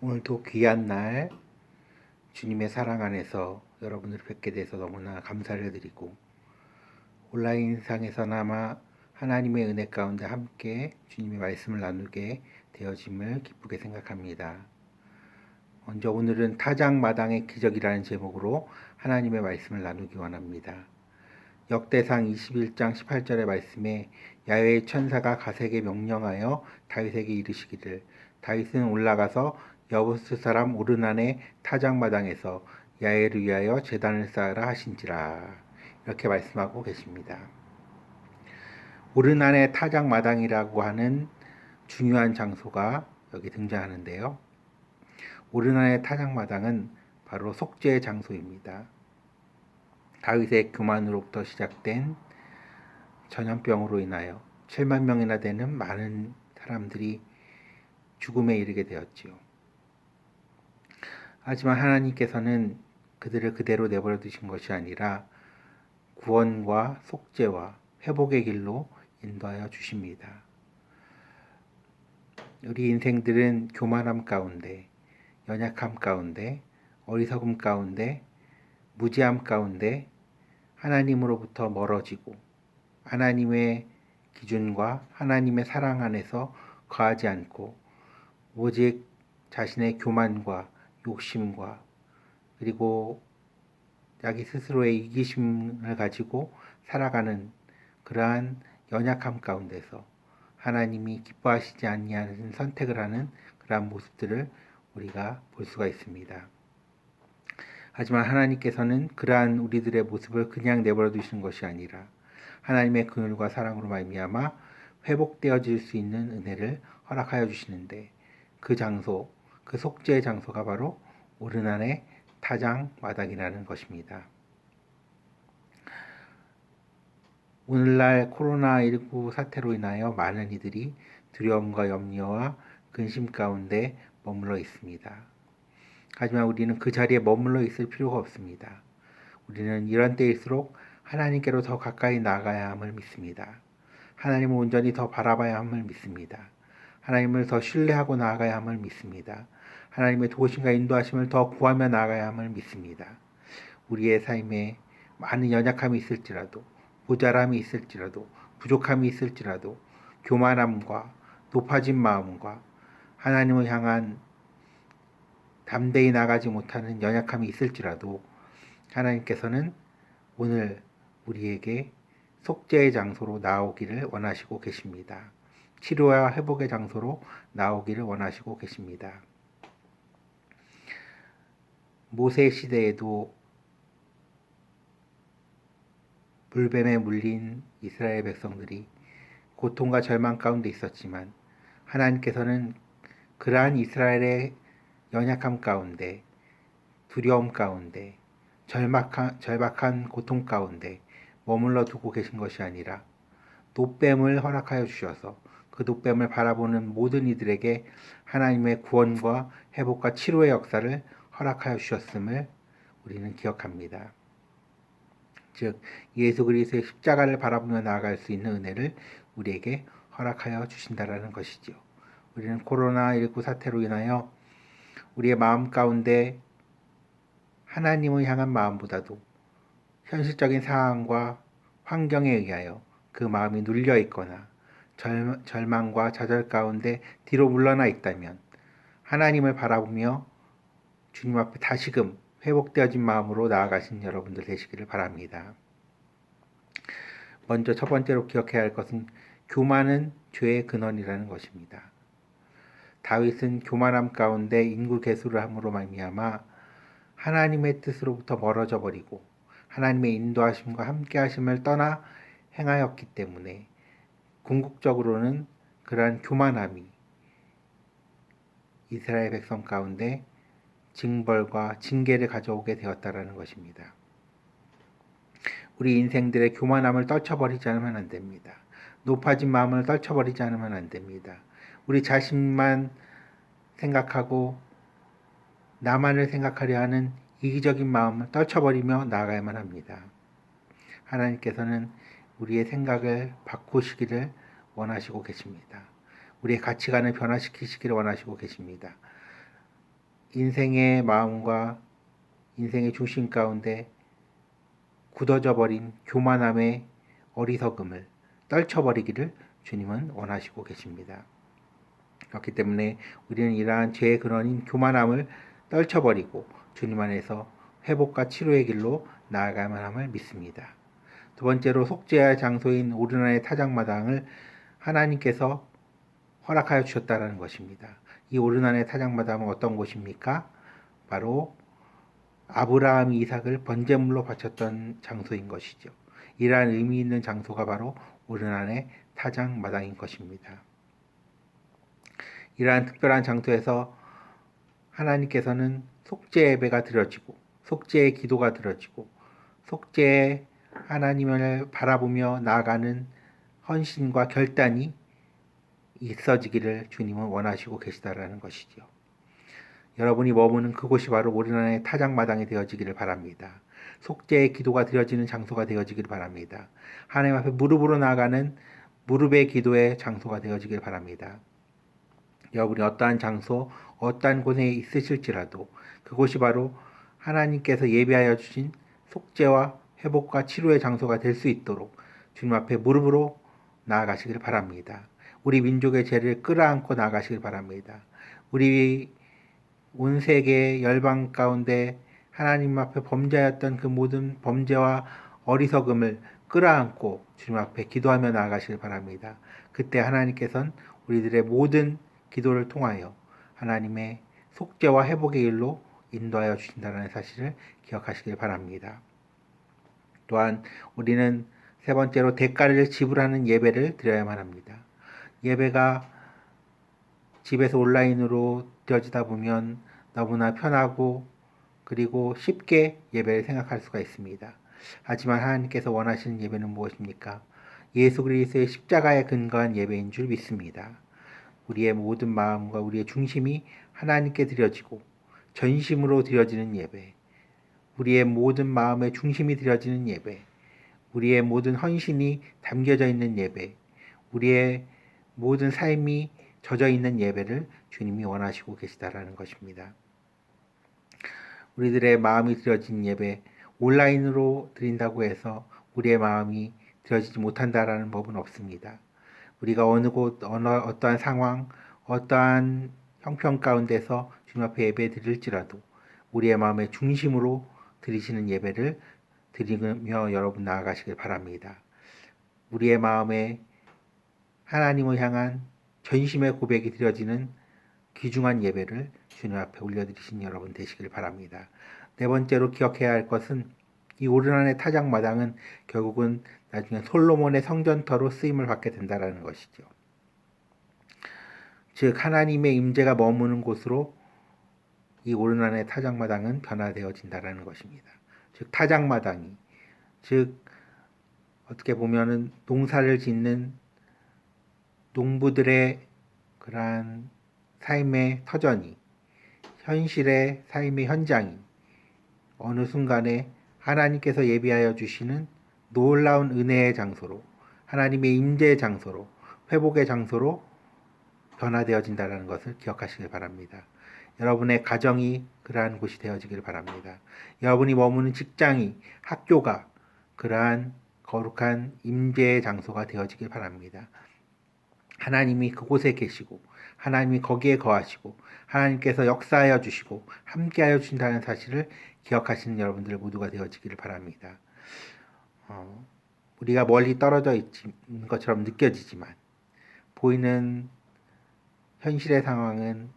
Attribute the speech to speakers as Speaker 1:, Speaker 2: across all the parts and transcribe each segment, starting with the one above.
Speaker 1: 오늘도 귀한 날 주님의 사랑 안에서 여러분들을 뵙게 돼서 너무나 감사를 드리고 온라인상에서나마 하나님의 은혜 가운데 함께 주님의 말씀을 나누게 되어짐을 기쁘게 생각합니다. 먼저 오늘은 타작마당의 기적이라는 제목으로 하나님의 말씀을 나누기 원합니다. 역대상 21장 18절의 말씀에 야훼의 천사가 갓에게 명령하여 다윗에게 이르시기를 다윗은 올라가서 여부스 사람 오르난의 타작마당에서 야훼를 위하여 제단을 쌓으라 하신지라 이렇게 말씀하고 계십니다. 오르난의 타작마당이라고 하는 중요한 장소가 여기 등장하는데요. 오르난의 타작마당은 바로 속죄의 장소입니다. 다윗의 교만으로부터 시작된 전염병으로 인하여 7만 명이나 되는 많은 사람들이 죽음에 이르게 되었지요. 하지만 하나님께서는 그들을 그대로 내버려 두신 것이 아니라 구원과 속죄와 회복의 길로 인도하여 주십니다. 우리 인생들은 교만함 가운데, 연약함 가운데, 어리석음 가운데, 무지함 가운데 하나님으로부터 멀어지고 하나님의 기준과 하나님의 사랑 안에서 거하지 않고 오직 자신의 교만과 욕심과 그리고 자기 스스로의 이기심을 가지고 살아가는 그러한 연약함 가운데서 하나님이 기뻐하시지 아니하는 선택을 하는 그러한 모습들을 우리가 볼 수가 있습니다. 하지만 하나님께서는 그러한 우리들의 모습을 그냥 내버려 두시는 것이 아니라 하나님의 긍휼과 사랑으로 말미암아 회복되어질 수 있는 은혜를 허락하여 주시는데 그 장소, 그 속죄의 장소가 바로 오르난의 타작마당이라는 것입니다. 오늘날 코로나19 사태로 인하여 많은 이들이 두려움과 염려와 근심 가운데 머물러 있습니다. 하지만 우리는 그 자리에 머물러 있을 필요가 없습니다. 우리는 이런 때일수록 하나님께로 더 가까이 나아가야 함을 믿습니다. 하나님을 온전히 더 바라봐야 함을 믿습니다. 하나님을 더 신뢰하고 나아가야 함을 믿습니다. 하나님의 도우심과 인도하심을 더 구하며 나아가야 함을 믿습니다. 우리의 삶에 많은 연약함이 있을지라도, 모자람이 있을지라도, 부족함이 있을지라도, 교만함과 높아진 마음과 하나님을 향한 담대히 나가지 못하는 연약함이 있을지라도 하나님께서는 오늘 우리에게 속죄의 장소로 나오기를 원하시고 계십니다. 치료와 회복의 장소로 나오기를 원하시고 계십니다. 모세 시대에도 물뱀에 물린 이스라엘 백성들이 고통과 절망 가운데 있었지만 하나님께서는 그러한 이스라엘의 연약함 가운데, 두려움 가운데, 절박한 고통 가운데 머물러 두고 계신 것이 아니라 노뱀을 허락하여 주셔서 그 노뱀을 바라보는 모든 이들에게 하나님의 구원과 회복과 치료의 역사를 허락하여 주셨음을 우리는 기억합니다. 즉 예수 그리스도의 십자가를 바라보며 나아갈 수 있는 은혜를 우리에게 허락하여 주신다라는 것이죠. 우리는 코로나19 사태로 인하여 우리의 마음 가운데 하나님을 향한 마음보다도 현실적인 상황과 환경에 의하여 그 마음이 눌려 있거나 절망과 좌절 가운데 뒤로 물러나 있다면 하나님을 바라보며 주님 앞에 다시금 회복되어진 마음으로 나아가신 여러분들 되시기를 바랍니다. 먼저 첫 번째로 기억해야 할 것은 교만은 죄의 근원이라는 것입니다. 다윗은 교만함 가운데 인구 개수를 함으로 말미암아 하나님의 뜻으로부터 멀어져 버리고 하나님의 인도하심과 함께하심을 떠나 행하였기 때문에 궁극적으로는 그러한 교만함이 이스라엘 백성 가운데 징벌과 징계를 가져오게 되었다라는 것입니다. 우리 인생들의 교만함을 떨쳐버리지 않으면 안 됩니다. 높아진 마음을 떨쳐버리지 않으면 안 됩니다. 우리 자신만 생각하고 나만을 생각하려 하는 이기적인 마음을 떨쳐버리며 나아가야만 합니다. 하나님께서는 우리의 생각을 바꾸시기를 원하시고 계십니다. 우리의 가치관을 변화시키시기를 원하시고 계십니다. 인생의 마음과 인생의 중심 가운데 굳어져 버린 교만함의 어리석음을 떨쳐버리기를 주님은 원하시고 계십니다. 그렇기 때문에 우리는 이러한 죄의 근원인 교만함을 떨쳐버리고 주님 안에서 회복과 치료의 길로 나아가야만 함을 믿습니다. 두 번째로 속죄할 장소인 오르난의 타작마당을 하나님께서 허락하여 주셨다는 것입니다. 이 오르난의 타작마당은 어떤 곳입니까? 바로 아브라함이 이삭을 번제물로 바쳤던 장소인 것이죠. 이러한 의미 있는 장소가 바로 오르난의 타작마당인 것입니다. 이러한 특별한 장소에서 하나님께서는 속죄 예배가 드려지고 속죄의 기도가 드려지고 속죄의 하나님을 바라보며 나아가는 헌신과 결단이 있어지기를 주님은 원하시고 계시다라는 것이죠. 여러분이 머무는 그곳이 바로 오르난의 타작마당이 되어지기를 바랍니다. 속죄의 기도가 드려지는 장소가 되어지기를 바랍니다. 하나님 앞에 무릎으로 나아가는 무릎의 기도의 장소가 되어지길 바랍니다. 여러분이 어떠한 장소, 어떠한 곳에 있으실지라도 그곳이 바로 하나님께서 예비하여 주신 속죄와 회복과 치료의 장소가 될 수 있도록 주님 앞에 무릎으로 나아가시길 바랍니다. 우리 민족의 죄를 끌어안고 나아가시길 바랍니다. 우리 온 세계 열방 가운데 하나님 앞에 범죄하였던 그 모든 범죄와 어리석음을 끌어안고 주님 앞에 기도하며 나아가시길 바랍니다. 그때 하나님께서는 우리들의 모든 기도를 통하여 하나님의 속죄와 회복의 일로 인도하여 주신다는 사실을 기억하시길 바랍니다. 또한 우리는 세 번째로 대가를 지불하는 예배를 드려야만 합니다. 예배가 집에서 온라인으로 드려지다 보면 너무나 편하고 그리고 쉽게 예배를 생각할 수가 있습니다. 하지만 하나님께서 원하시는 예배는 무엇입니까? 예수 그리스도의 십자가에 근거한 예배인 줄 믿습니다. 우리의 모든 마음과 우리의 중심이 하나님께 드려지고 전심으로 드려지는 예배, 우리의 모든 마음의 중심이 드려지는 예배, 우리의 모든 헌신이 담겨져 있는 예배, 우리의 모든 삶이 젖어 있는 예배를 주님이 원하시고 계시다라는 것입니다. 우리들의 마음이 드려진 예배, 온라인으로 드린다고 해서 우리의 마음이 드려지지 못한다라는 법은 없습니다. 우리가 어느 곳, 어떠한 상황, 어떠한 형편 가운데서 주님 앞에 예배 드릴지라도 우리의 마음의 중심으로 드리시는 예배를 드리며 여러분 나아가시길 바랍니다. 우리의 마음에 하나님을 향한 전심의 고백이 드려지는 귀중한 예배를 주님 앞에 올려드리신 여러분 되시길 바랍니다. 네 번째로 기억해야 할 것은 이 오르난의 타작마당은 결국은 나중에 솔로몬의 성전터로 쓰임을 받게 된다는 것이죠. 즉 하나님의 임재가 머무는 곳으로 이 오르난의 타작마당은 변화되어진다는 것입니다. 즉 타작마당이 즉 어떻게 보면은 농사를 짓는 농부들의 그러한 삶의 터전이 현실의 삶의 현장이 어느 순간에 하나님께서 예비하여 주시는 놀라운 은혜의 장소로 하나님의 임재의 장소로 회복의 장소로 변화되어진다는 것을 기억하시길 바랍니다. 여러분의 가정이 그러한 곳이 되어지길 바랍니다. 여러분이 머무는 직장이 학교가 그러한 거룩한 임재의 장소가 되어지길 바랍니다. 하나님이 그곳에 계시고 하나님이 거기에 거하시고 하나님께서 역사하여 주시고 함께하여 주신다는 사실을 기억하시는 여러분들 모두가 되어지기를 바랍니다. 우리가 멀리 떨어져 있는 것처럼 느껴지지만 보이는 현실의 상황은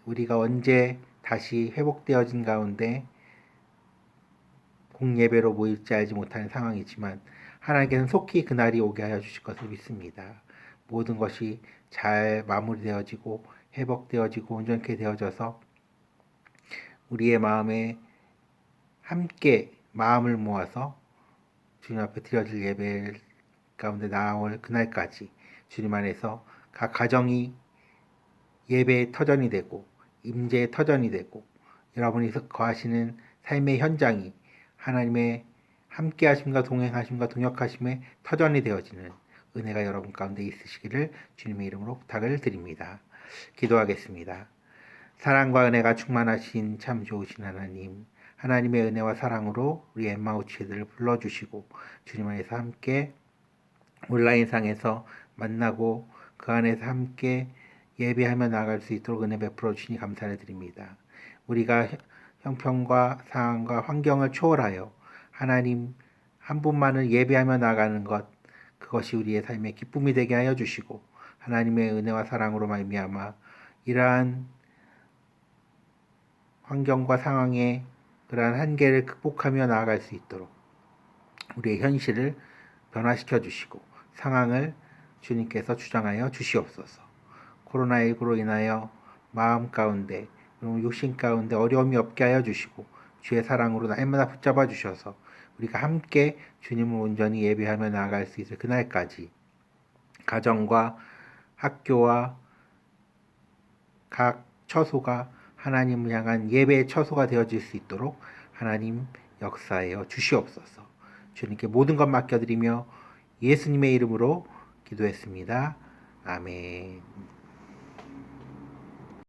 Speaker 1: 우리가 언제 다시 회복되어진 가운데 공예배로 모일지 알지 못하는 상황이지만 하나님께서는 속히 그날이 오게 하여 주실 것을 믿습니다. 모든 것이 잘 마무리되어지고 회복되어지고 온전케 되어져서 우리의 마음에 함께 마음을 모아서 주님 앞에 드려질 예배 가운데 나올 그날까지 주님 안에서 각 가정이 예배의 터전이 되고 임재의 터전이 되고 여러분이 거하시는 삶의 현장이 하나님의 함께 하심과 동행하심과 동역하심의 터전이 되어지는 은혜가 여러분 가운데 있으시기를 주님의 이름으로 부탁을 드립니다. 기도하겠습니다. 사랑과 은혜가 충만하신 참 좋으신 하나님, 하나님의 은혜와 사랑으로 우리 엠마오 친구들을 불러주시고 주님 안에서 함께 온라인상에서 만나고 그 안에서 함께 예배하며 나아갈 수 있도록 은혜 베풀어 주시니 감사를 드립니다. 우리가 형편과 상황과 환경을 초월하여 하나님 한 분만을 예배하며 나아가는 것, 그것이 우리의 삶의 기쁨이 되게 하여 주시고 하나님의 은혜와 사랑으로 말미암아 이러한 환경과 상황의 그러한 한계를 극복하며 나아갈 수 있도록 우리의 현실을 변화시켜 주시고 상황을 주님께서 주장하여 주시옵소서. 코로나19로 인하여 마음 가운데 그리고 육신 가운데 어려움이 없게 하여 주시고 주의 사랑으로 날마다 붙잡아 주셔서 우리가 함께 주님을 온전히 예배하며 나아갈 수 있을 그날까지 가정과 학교와 각 처소가 하나님을 향한 예배의 처소가 되어질 수 있도록 하나님 역사하여 주시옵소서. 주님께 모든 것 맡겨드리며 예수님의 이름으로 기도했습니다. 아멘.